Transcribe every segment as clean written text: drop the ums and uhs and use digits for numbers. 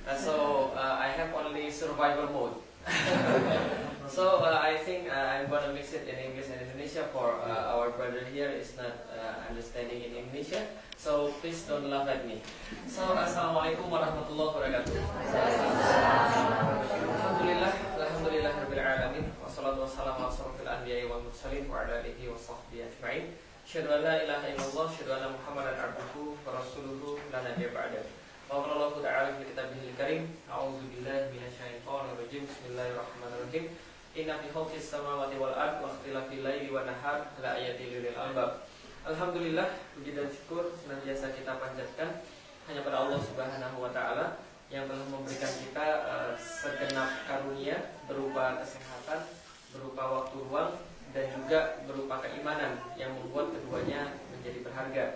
I have only survival mode. I think I'm gonna mix it in English and Indonesia for our brother here is not understanding in Indonesia. So please don't laugh at me. Assalamualaikum warahmatullahi wabarakatuh. Alhamdulillah rabbil alamin. Wassalatu wassalamu ala asyrofil anbiya'i wal mursalin wa ala alihi wa sahbihi ajma'in. Asyhadu an la ilaha illallah, asyhadu anna Muhammadan abduhu wa rasuluhu la nabiyya ba'dahu. Qala Allahu ta'ala fi kitabihil karim, a'udzu billahi minasyaitonir rajim. Bismillahirrahmanirrahim. Inna fi khalqis samawati wal ardi wa ikhtilafil laili wan nahar la ayatin lil albab. Alhamdulillah, puji dan syukur senantiasa kita panjatkan hanya pada Allah Subhanahu wa taala yang telah memberikan kita segenap karunia berupa kesehatan, berupa waktu luang dan juga berupa keimanan yang membuat keduanya menjadi berharga.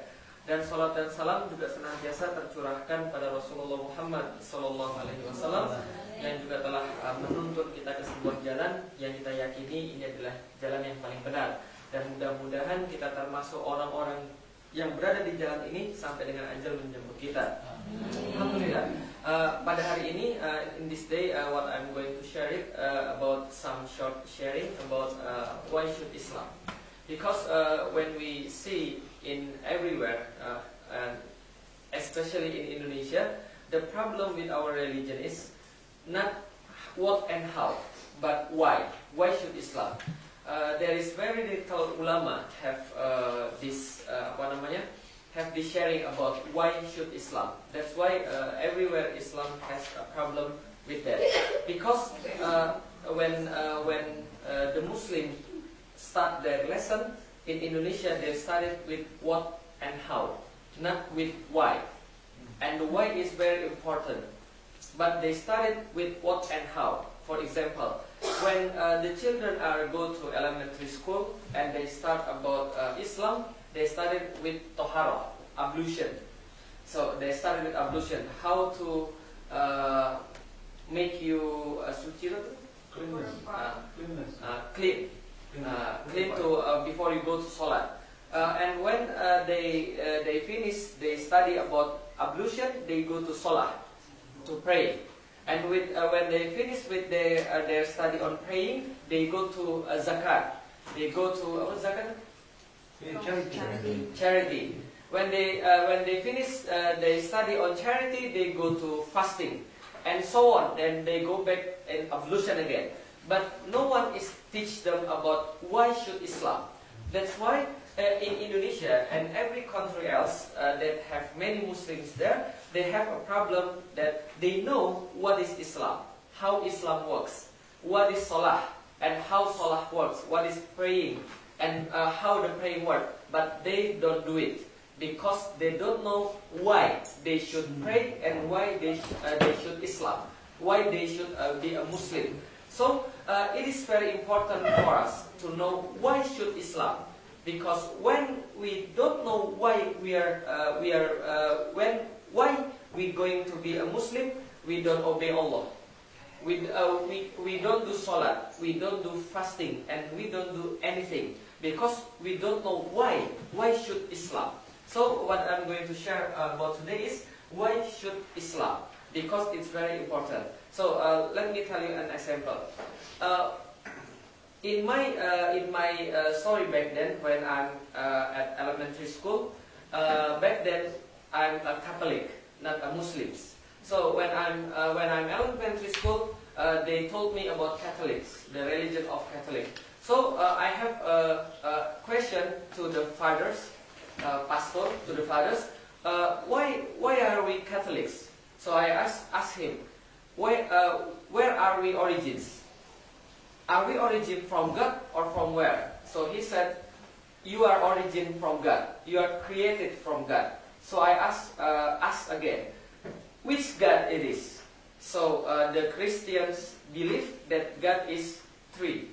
Dan salat dan salam juga senantiasa tercurahkan pada Rasulullah Muhammad sallallahu alaihi wasallam yang juga telah menuntun kita ke sebuah jalan yang kita yakini ini adalah jalan yang paling benar. Dan mudah-mudahan kita termasuk orang-orang yang berada di jalan ini sampai dengan ajal menjemput kita. Alhamdulillah. Pada hari ini, in this day, what I'm going to share it about some short sharing about why should Islam. Because when we see in everywhere, and especially in Indonesia, the problem with our religion is not what and how, but why. Why should Islam? There is very little ulama have this sharing about why should Islam. That's why everywhere Islam has a problem with that. Because when the Muslim start their lesson in Indonesia, they started with what and how, not with why. And the why is very important, but they started with what and how. For example, when the children go to elementary school and they start about Islam, they started with tohara, ablution. So they started with ablution, how to make you suci, clean to before you go to salat. And when they finish, they study about ablution, they go to salat to pray. And when they finish with their study on praying, they go to zakat. They go to zakat? Charity. When they finish they study on charity, they go to fasting, and so on. Then they go back in ablution again. But no one is teach them about why should Islam. That's why in Indonesia and every country else that have many Muslims there, they have a problem that they know what is Islam, how Islam works, what is salah, and how salah works, what is praying, and how the praying works. But they don't do it because they don't know why they should pray and why they should Islam, why they should be a Muslim. So it is very important for us to know why should Islam. Because when we don't know why why we going to be a Muslim, we don't obey Allah. We don't do salat, we don't do fasting, and we don't do anything because we don't know why. Why should Islam? So what I'm going to share about today is why should Islam? Because it's very important. So let me tell you an example. In my story back then, when I'm at elementary school, back then I'm a Catholic, not a Muslim. So when I'm elementary school, they told me about Catholics, the religion of Catholic. So I have a question to the fathers, pastor, to the fathers. Why are we Catholics? So I asked him, where are we origins? Are we origin from God or from where? So he said, you are origin from God. You are created from God. So I asked again, which God it is? So the Christians believe that God is three: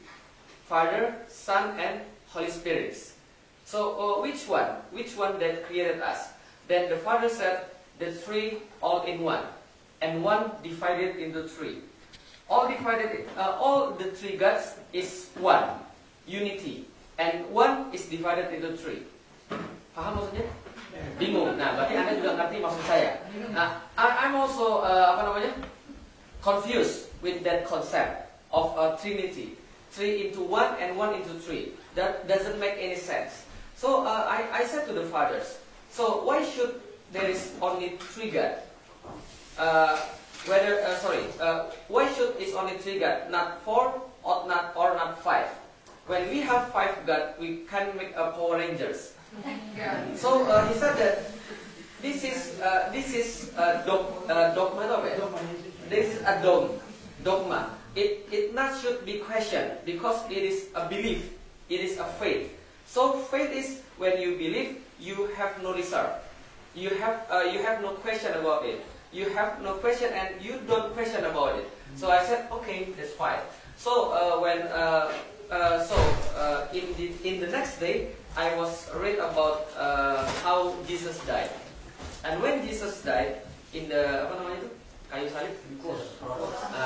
Father, Son, and Holy Spirit. So which one? Which one that created us? Then the Father said, the three all in one, and one divided into three. All the three gods is one, unity, and one is divided into three. Paham maksudnya? Bingung. Nah, berarti Anda juga ngerti maksud saya. Nah, I'm also confused with that concept of Trinity, 3 into 1 and 1 into 3. That doesn't make any sense. So I said to the fathers, so why should there is only 3 God? Why should it's only 3 God, not 4 or not 5? When we have 5 God, we can make a Power Rangers. So he said that this is dogma. This is a dogma. It not should be questioned because it is a belief. It is a faith. So faith is when you believe, you have no reserve. You have no question about it. You have no question and you don't question about it. So I said, okay, that's fine. So in the next day, I was read about how Jesus died. And when Jesus died in the kayu salib,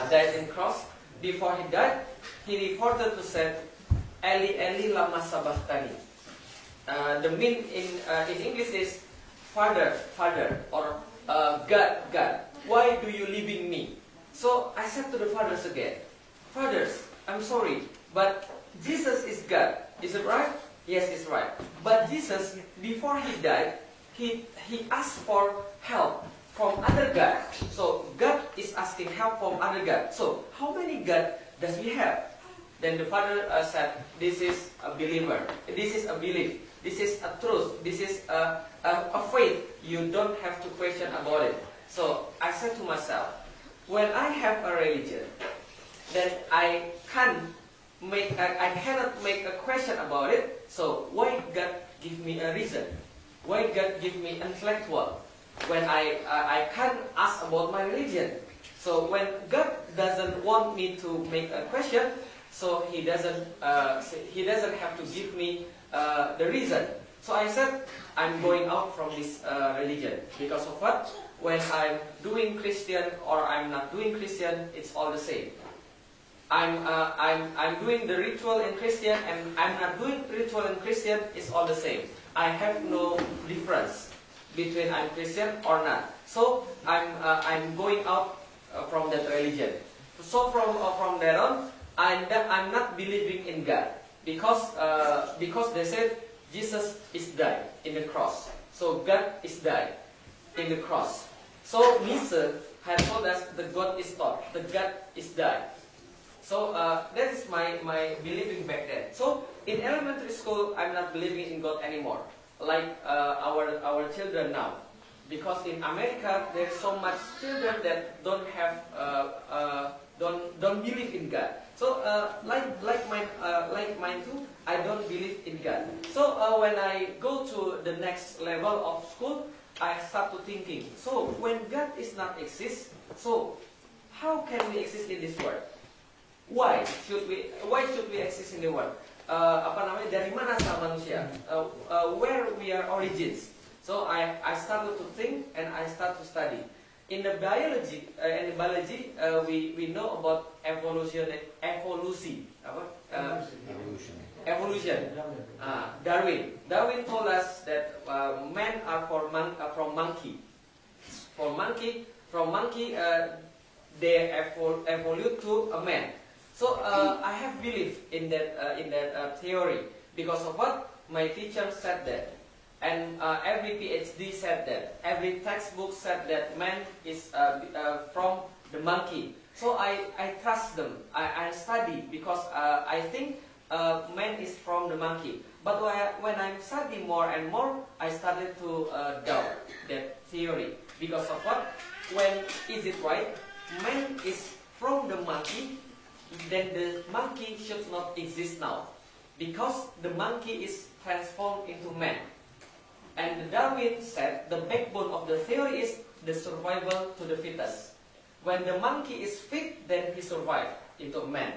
died in cross. Before he died, he reported to say, Eli Eli lama sabachthani. The mean in English is Father, or God, why do you leaving me? So I said to the fathers again, fathers, I'm sorry, but Jesus is God. Is it right? Yes, it's right. But Jesus, before he died, he asked for help from other God. So God is asking help from other God. So how many God does we have? Then the father said, this is a believer. This is a belief. This is a truth. This is a faith. You don't have to question about it. So I said to myself, when I have a religion, then I cannot make a question about it. So why God give me a reason? Why God give me intellectual? When I can't ask about my religion. So when God doesn't want me to make a question, so He doesn't have to give me the reason. So I said, I'm going out from this religion because of what? When I'm doing Christian or I'm not doing Christian, it's all the same. I'm doing the ritual in Christian and I'm not doing ritual in Christian, it's all the same. I have no difference between I'm Christian or not. So I'm going out from that religion. So from there on, I'm not believing in God because they said Jesus is died in the cross. So God is died in the cross. So Nietzsche had told us the God is taught, the God is died. So that is my believing back then. So in elementary school, I'm not believing in God anymore, like our children now, because in America there's so much children that don't believe in God. So like mine too, I don't believe in God. So when I go to the next level of school, I start to thinking. So when God is not exist, so how can we exist in this world? Why should we exist in the world? Dari mana asal manusia? Where we are origins? So I started to think and I start to study. In the biology, we know about evolution. Darwin told us that men are from monkey. From monkey, they evolve to a man. So I have belief in that theory because of what my teacher said that, and every PhD said that, every textbook said that man is from the monkey. So I trust them. I study because I think man is from the monkey. But when I study more and more, I started to doubt that theory because of what? When is it right? Man is from the monkey. Then the monkey should not exist now, because the monkey is transformed into man. And Darwin said the backbone of the theory is the survival to the fittest. When the monkey is fit, then he survived into man.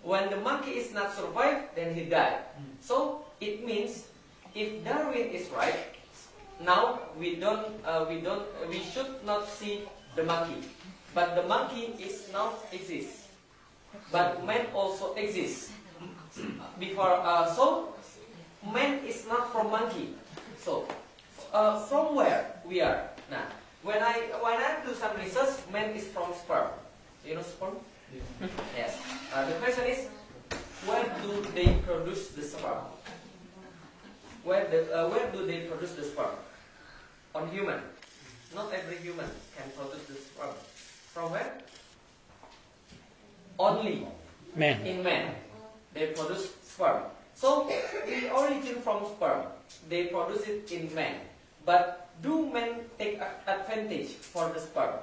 When the monkey is not survived, then he died. So it means if Darwin is right, now we should not see the monkey, but the monkey is now exists. But man also exists. So man is not from monkey. So from where we are? Nah, When I do some research, man is from sperm. You know sperm? Yes. The question is, where do they produce the sperm? Where do they produce the sperm? On human. Not every human can produce the sperm. From where? Only Man. in man they produce sperm. So the origin from sperm, they produce it in man. But do men take advantage for the sperm?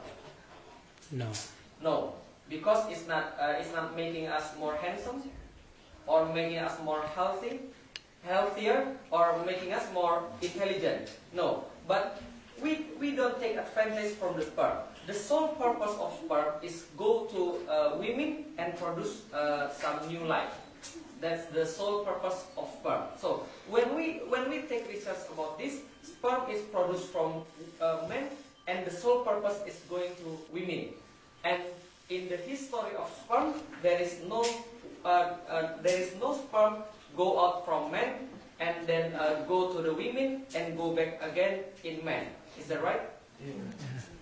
No. No, because it's not making us more handsome, or making us more healthier, or making us more intelligent. No, but we don't take advantage from the sperm. The sole purpose of sperm is go to women and produce some new life. That's the sole purpose of sperm. So when we take research about this, sperm is produced from men, and the sole purpose is going to women. And in the history of sperm, there is no sperm go out from men and then go to the women and go back again in man. Is that right? Yeah.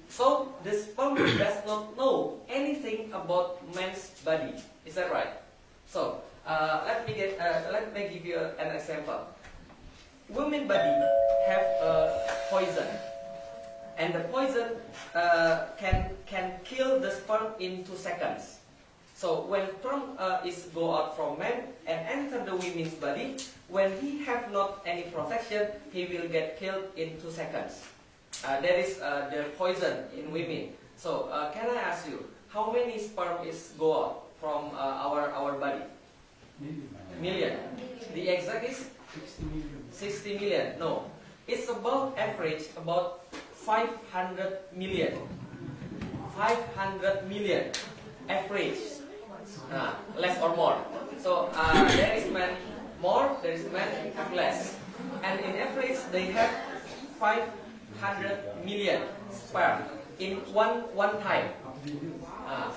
So the sperm does not know anything about man's body. Is that right? So let me give you an example. Women's body have poison, and the poison can kill the sperm in 2 seconds. So when sperm is go out from man and enter the woman's body, when he have not any protection, he will get killed in 2 seconds. That is the poison in women. So can I ask you, how many sperm is go out from our body? Million. The exact is 60 million. No, it's about average about 500 million. 500 million average, less or more. So there is man more, there is man have less, and in average they have 500 million sperm in one time.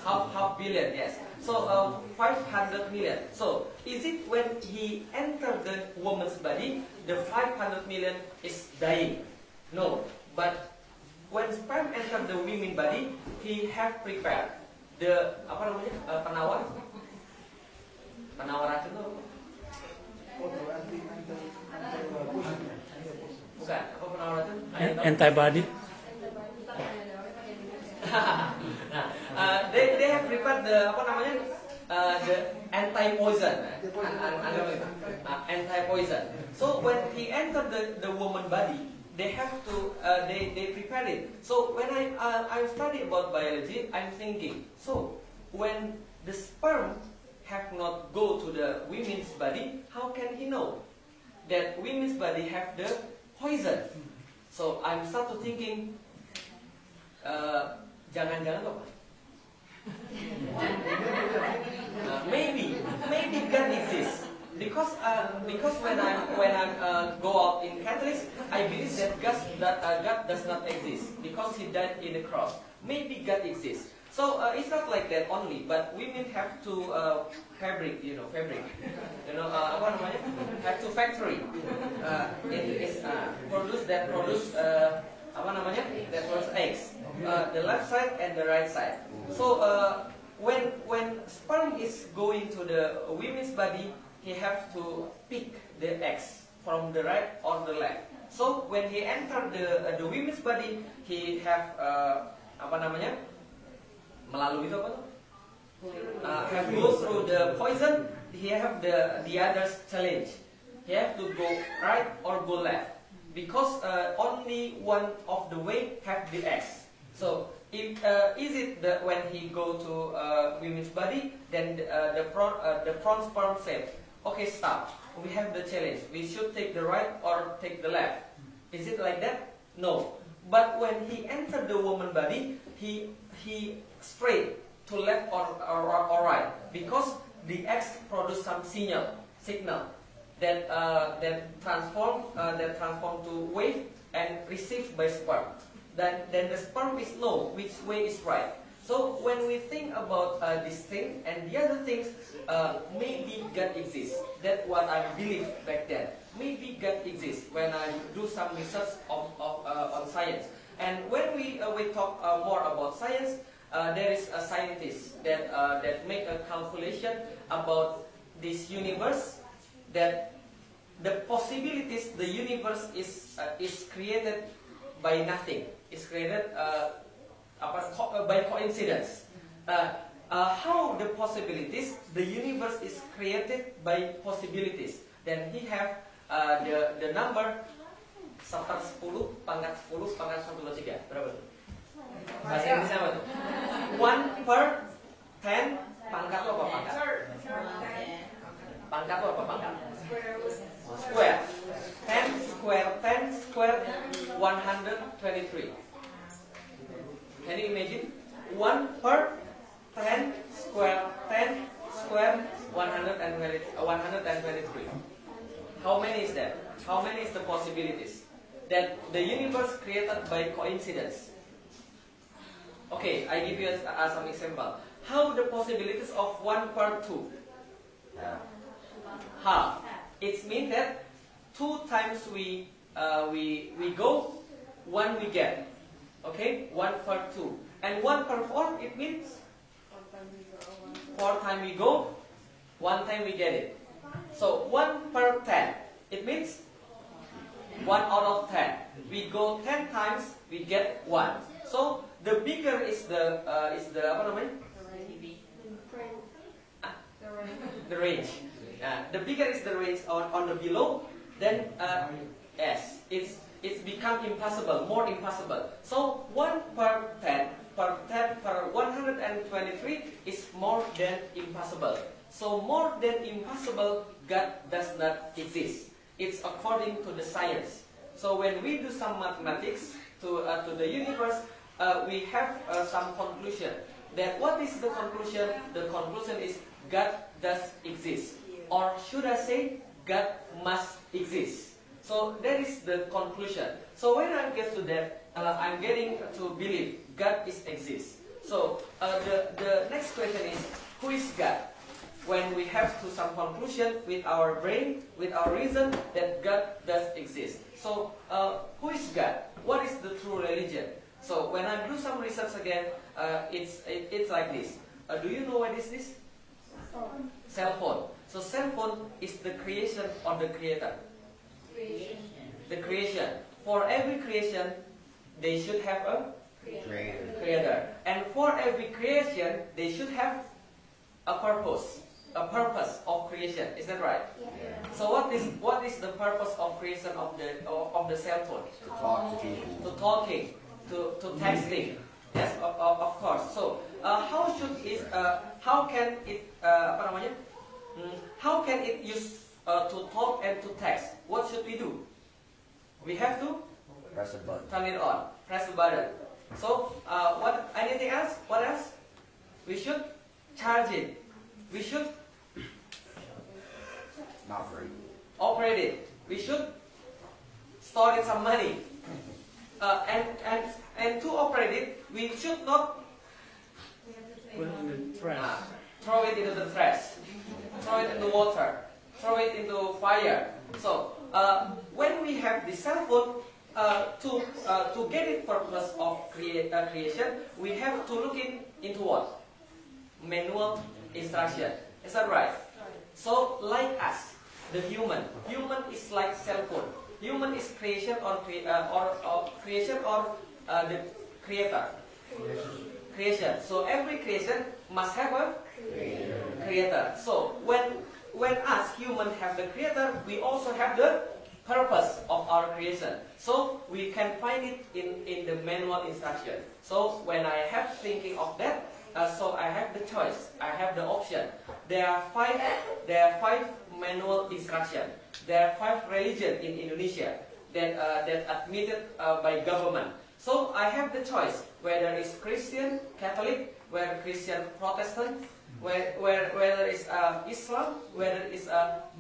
Half billion, yes. So 500 million. So is it when he entered the woman's body, the 500 million is dying? No, but when sperm entered the woman's body, he have prepared the penawar racun itu bukan apa penawar racun? Antibody. They have prepared the the anti-poison, anti-poison. So when he entered the woman body, they have to they prepare it. So when I study about biology, I'm thinking, so when the sperm have not go to the women's body, how can he know that women's body have the poison? So I'm start to thinking, jangan-jangan apa? Maybe God exists because when I go out in Catholics, I believe that God does not exist because He died in the cross. Maybe God exists. So it's not like that only, but women have to fabric, apa namanya? Have to factory produce that produce eggs, the left side and the right side. So when sperm is going to the women's body, he have to pick the eggs from the right or the left. So when he enter the women's body, he have melalui itu apa tuh? Have go through the poison. He have the others challenge. He have to go right or go left because only one of the way have the eggs. So if is it that when he go to women's body, then the prawn sperm said, okay, stop. We have the challenge. We should take the right or take the left. Is it like that? No. But when he entered the woman body, he straight to left or right because the eggs produce some signal that transform to wave and received by sperm. Then the sperm is know which way is right. So when we think about this thing and the other things, maybe God exists. That's what I believe back then. Maybe God exists when I do some research on science. And when we talk more about science, there is a scientist that make a calculation about this universe, that the possibilities the universe is created by nothing, is created by coincidence. How the possibilities, the universe is created by possibilities. Then he have the number 10 pangkat 10 pangkat 1/3. Berapa tuh? Bahasa Inggrisnya apa tuh? 1 per 10 pangkat apa pangkat? Pangkat apa pangkat? Square. 10 square 123. Can you imagine? 1 per 10 square 123. How many is that? How many is the possibilities that the universe created by coincidence? Okay, I give you some example. How the possibilities of 1 per 2? Half. It means that 2 times we go, 1 we get. Okay, 1 per 2. And 1 per 4, it means 4 times we go, 1 time we get it. So 1 per 10, it means 1 out of 10. We go 10 times, we get 1. So the bigger is the apa namanya? The range. The bigger is the range on the below, then yes, it's become impossible, more impossible. So 1 per 10 per 123 is more than impossible. So more than impossible, God does not exist. It's according to the science. So when we do some mathematics to the universe, we have some conclusion. That what is the conclusion? The conclusion is God does exist, or should I say, God must exist. So that is the conclusion. So when I get to that, I'm getting to believe God is exist. So the next question is, who is God? When we have to some conclusion with our brain, with our reason, that God does exist. So who is God? What is the true religion? So when I do some research again, it's like this. Do you know what is this? Cell phone. So cell phone is the creation of the creator. The creation. For every creation, they should have a creator. And for every creation, they should have a purpose. A purpose of creation. Is that right? Yeah. So what is the purpose of creation of the cell phone? To talk to people. To talking, to texting. Yes, of course. So how can it apa namanya? How can it use to talk and to text? What should we do? We have to Press a button. turn it on, press the button. So what? Anything else? What else? We should charge it. We should operate it. We should store in some money. And to operate it, we should not throw it into the trash, throw it in the water, throw it into fire. So when we have the cell phone, to get it purpose of creation, we have to look into what? Manual instruction. Is that right? So like us, the human is like cell phone. Human is creation or creation or the creator. Creation. So every creation must have a creator. So when us human have the creator, we also have the purpose of our creation. So we can find it in the manual instruction. So when I have thinking of that, so I have the choice. I have the option. There are five manual instruction. There are 5 religion in Indonesia that admitted by government. So I have the choice whether it's Christian, Catholic, whether Christian, Protestant, whether it's Islam, whether it's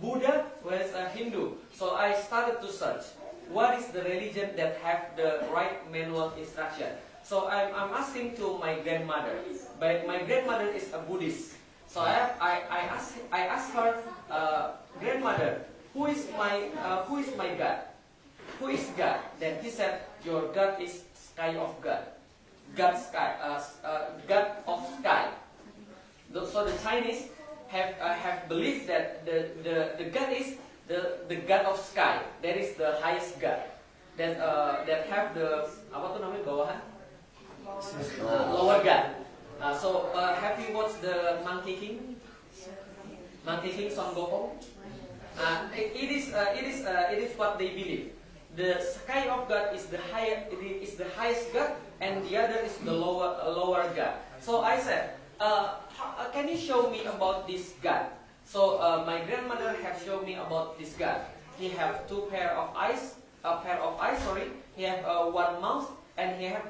Buddha, whether it's Hindu. So I started to search what is the religion that have the right manual instruction. So I'm asking to my grandmother. But my grandmother is a Buddhist. So I asked her, grandmother, who is my God? Who is God? Then he said, your God is sky of God. God sky, God of sky. So the Chinese have believed that the God is the God of sky. That is the highest God. That have the apa tuh namanya bawahan? Lower God. So have you watched the Monkey King? Monkey King Son Gokong? It is what they believe. The sky of God is the highest God, and the other is the lower God. So I said, can you show me about this God? So my grandmother have shown me about this God. He have two pair of eyes. He have one mouth, and he have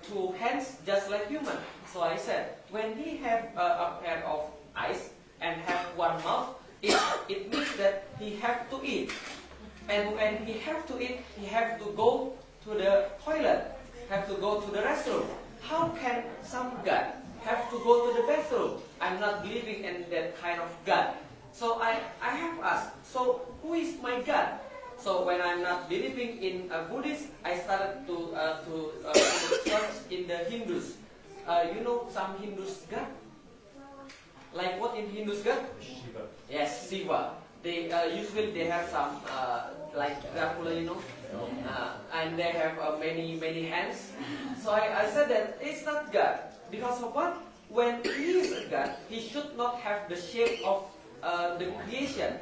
two hands just like human. So I said, when he have a pair of eyes and have one mouth, it means that he have to eat. And when he have to eat, he have to go to the toilet, have to go to the restroom. How can some God have to go to the bathroom? I'm not believing in that kind of God. So I have asked, so who is my God? So when I'm not believing in Buddhist, I started to search in the Hindus. You know some Hindus God? Like what in Hindus God? Shiva. Yes, Shiva. They usually have some like Dracula, you know, and they have many hands. So I said that it's not God because of what? When he is a God, he should not have the shape of the creation.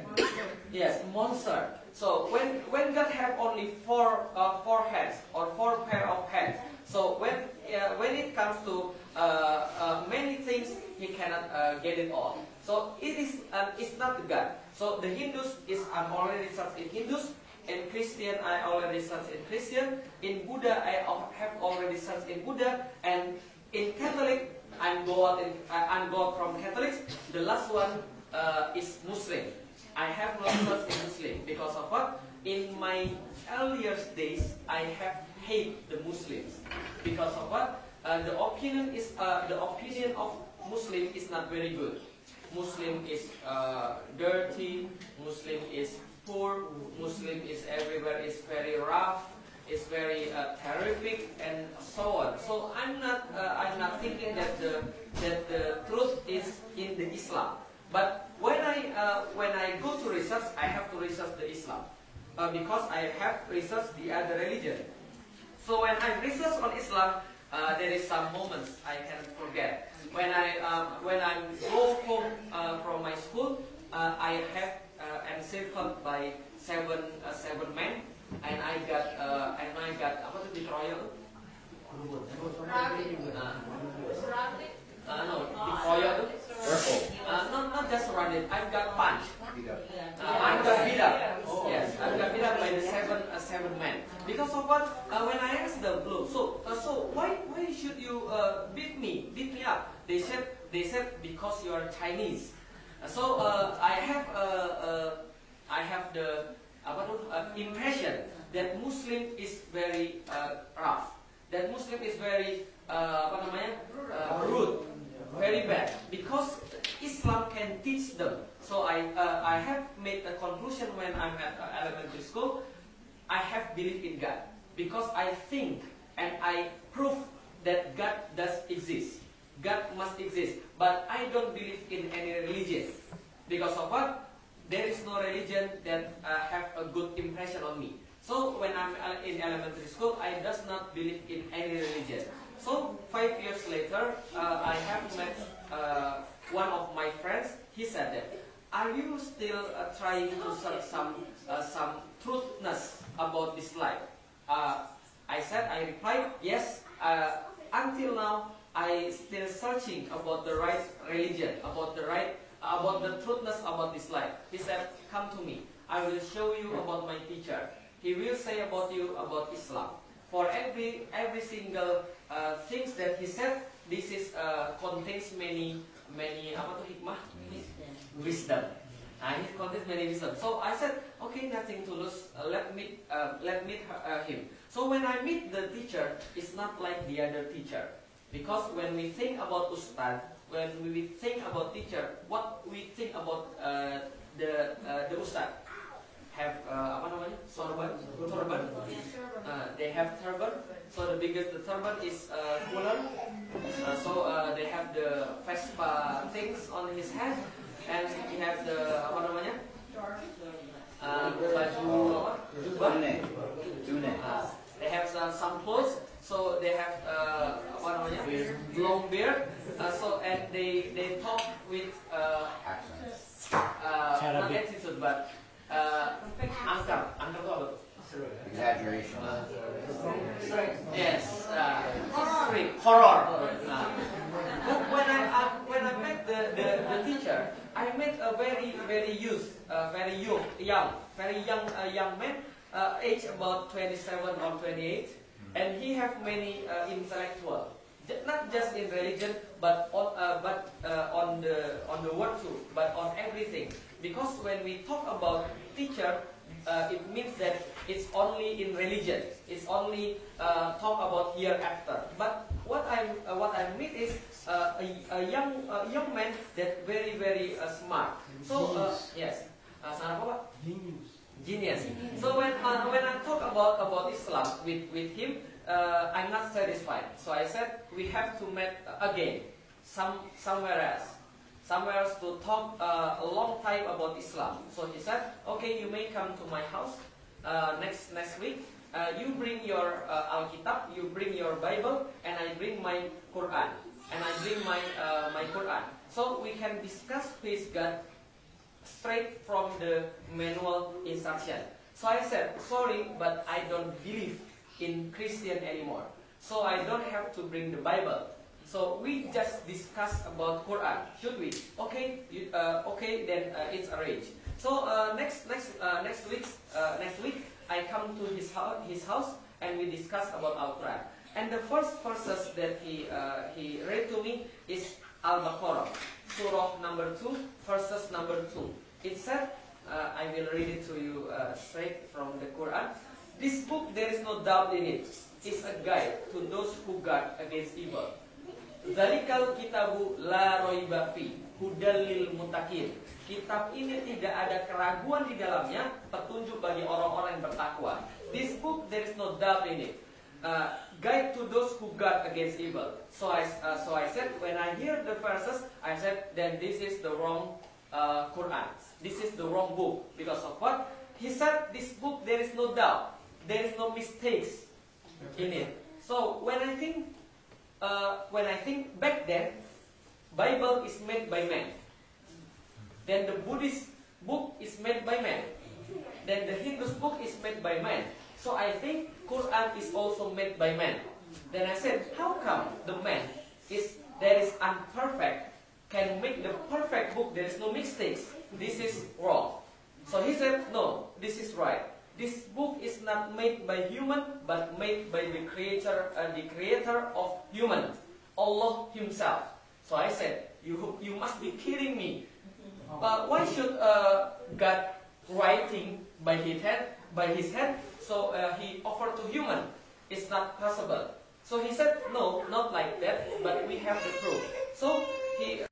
Yes, monster. So when God have only four hands or four pair of hands, so when it comes to many things, he cannot get it all. So it's not God. So the Hindus I'm already researched in Hindus. In Christian, I already researched in Christian. In Buddha, I have already researched in Buddha. And in Catholic, I'm go out from Catholics. The last one is Muslim. I have not researched in Muslim because of what? In my earlier days, I have hate the Muslims because of what? The opinion of Muslim is not very good. Muslim is dirty. Muslim is poor. Muslim is everywhere is very rough. Is very terrific and so on. So I'm not thinking that the truth is in the Islam. But when I go to research, I have to research the Islam because I have researched the other religion. So when I research on Islam, there is some moments I cannot forget. When I go home from my school, I have encircled by seven men, and I got apa tuh dikeroyok? No, dikeroyok tuh. Not just surrounded. I got punched. I got beat up. Yes, I got beat up by the seven men. Because of what? When I asked the blue, so why should you beat me up? They said because you are Chinese. So I have the impression that Muslim is very rough. That Muslim is very rude, very bad. Because Islam can teach them. So I have made a conclusion when I'm at elementary school. I have believed in God because I think and I prove that God does exist. God must exist, but I don't believe in any religion because of what? There is no religion that have a good impression on me. So when I'm in elementary school, I does not believe in any religion. So 5 years later, I have met one of my friends. He said that, are you still trying to search some truthness about this life? I replied, yes. Until now, I still searching about the right religion, about the truthness about this life. He said, come to me. I will show you about my teacher. He will say about you about Islam. For every single things that he said, this is contains many apa tuh hikmah? Wisdom. He contains many wisdom. So I said, okay, nothing to lose. Let meet him. So when I meet the teacher, it's not like the other teacher. Because when we think about Ustad, when we think about teacher, what we think about the Ustad? have apa namanya? Turban. They have turban. So the biggest the turban is cooler. So they have the Vespa things on his head, and he have the apa namanya? Baju apa? Jubah. They have some clothes. So they have apa namanya? Long beard. So and they talk with not attitude but angker itu apa? Exaggeration. Yes, horror. But when I met the teacher, I met a very young man, age about 27 or 28, and he have many intellectual, not just in religion, but on the word too, but on everything. Because when we talk about teacher, it means that it's only in religion. It's only talk about hereafter. But what I meet is a young man that very smart. So yes, apa Pak? Genius. So when I talk about Islam with him, I'm not satisfied. So I said we have to meet again, somewhere else to talk a long time about Islam. So he said, okay, you may come to my house next week. You bring your Alkitab, you bring your Bible, and I bring my Quran, my Quran. So we can discuss with God straight from the manual instruction. So I said, sorry, but I don't believe in Christian anymore. So I don't have to bring the Bible. So we just discuss about Quran. Should we? Okay, okay, then it's arranged. So next week I come to his house and we discuss about Al-Quran. And the first verses that he read to me is Al-Baqarah, Surah number 2, verses number 2. It said, I will read it to you straight from the Quran. This book, there is no doubt in it, is a guide to those who guard against evil. Dzalikal kitabu la raiba fi hudal lil muttaqin. Kitab ini tidak ada keraguan di dalamnya, petunjuk bagi orang-orang yang bertakwa. This book, there is no doubt in it. Guide to those who guard against evil. So I said, when I hear the verses, I said, then this is the wrong Quran. This is the wrong book. Because of what? He said, this book, there is no doubt. There is no mistakes in it. So when I think back then, Bible is made by man. Then the Buddhist book is made by man. Then the Hindu book is made by man. So I think Quran is also made by man. Then I said, how come the man is unperfect can make the perfect book? There is no mistakes. This is wrong. So he said, no, this is right. This book is not made by human, but made by the creator of human, Allah Himself. So I said, you must be kidding me. Why should God writing by his head? So he offered to human. It's not possible. So he said, no, not like that, but we have the proof. So he